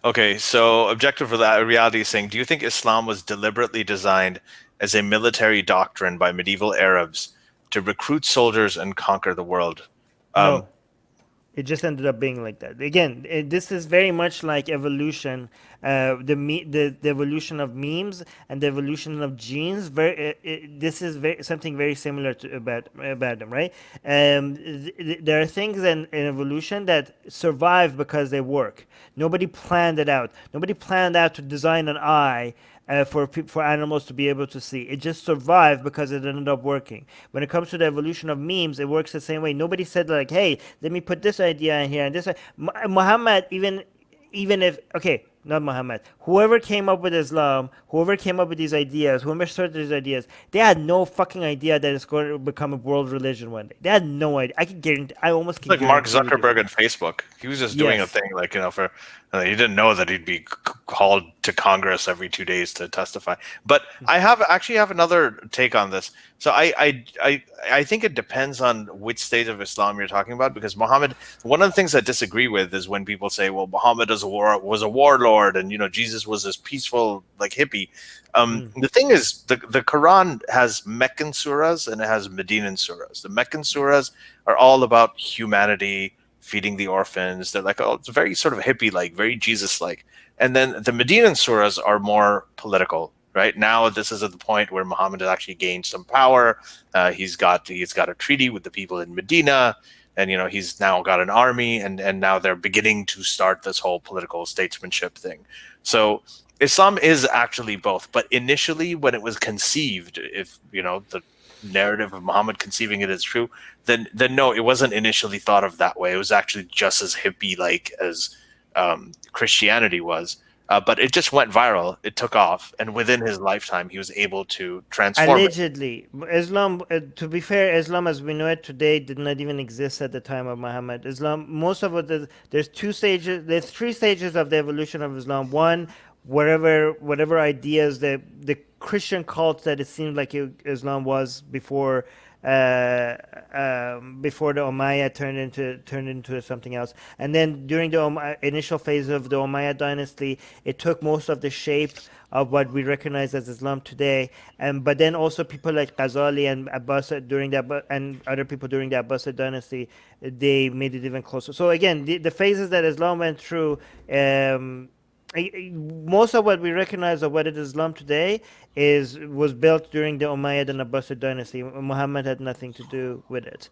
Okay, so objective for that reality is saying, do you think Islam was deliberately designed as a military doctrine by medieval Arabs to recruit soldiers and conquer the world? Um, No. It just ended up being like that. Again, this is very much like evolution, the evolution of memes and the evolution of genes. This is something very similar to about them, right? There are things in evolution that survive because they work. Nobody planned it out. Nobody planned out to design an eye for animals to be able to see. It just survived because it ended up working. When it comes to the evolution of memes, it works the same way. Nobody said like, "Hey, let me put this idea in here and this." Muhammad, even if okay, not Muhammad, whoever came up with Islam, whoever came up with these ideas, whoever started these ideas, they had no fucking idea that it's going to become a world religion one day. They had no idea. I can guarantee. I almost can like Mark guarantee with you Zuckerberg that. and Facebook, he was just doing a Yes. thing like for he didn't know that he'd be called to Congress every 2 days to testify. But I have actually have another take on this. So I think it depends on which stage of Islam you're talking about because Muhammad. One of the things I disagree with is when people say, "Well, Muhammad was a warlord, and Jesus was this peaceful like hippie." Mm. The thing is, the Quran has Meccan surahs and it has Medinan surahs. The Meccan surahs are all about humanity, feeding the orphans. They're like, oh, it's very sort of hippie like, very Jesus like. And then the Medinan surahs are more political. Right now, this is at the point where Muhammad has actually gained some power. He's got a treaty with the people in Medina, and he's now got an army, and now they're beginning to start this whole political statesmanship thing. So Islam is actually both, but initially when it was conceived, if the narrative of Muhammad conceiving it is true, then no, it wasn't initially thought of that way. It was actually just as hippie like as Christianity was. But it just went viral. It took off, and within his lifetime, he was able to transform it. Allegedly, Islam. To be fair, Islam as we know it today did not even exist at the time of Muhammad. Islam, most of it, there's two stages. There's three stages of the evolution of Islam. One, whatever ideas the Christian cult that it seemed like Islam was before the Umayyad turned into something else. And then during the initial phase of the Umayyad dynasty, it took most of the shape of what we recognize as Islam today. And but then also people like Ghazali and Abbasid and other people during the Abbasid dynasty, they made it even closer. So again, the phases that Islam went through. Most of what we recognize of what is Islam today was built during the Umayyad and Abbasid dynasty. Muhammad had nothing to do with it.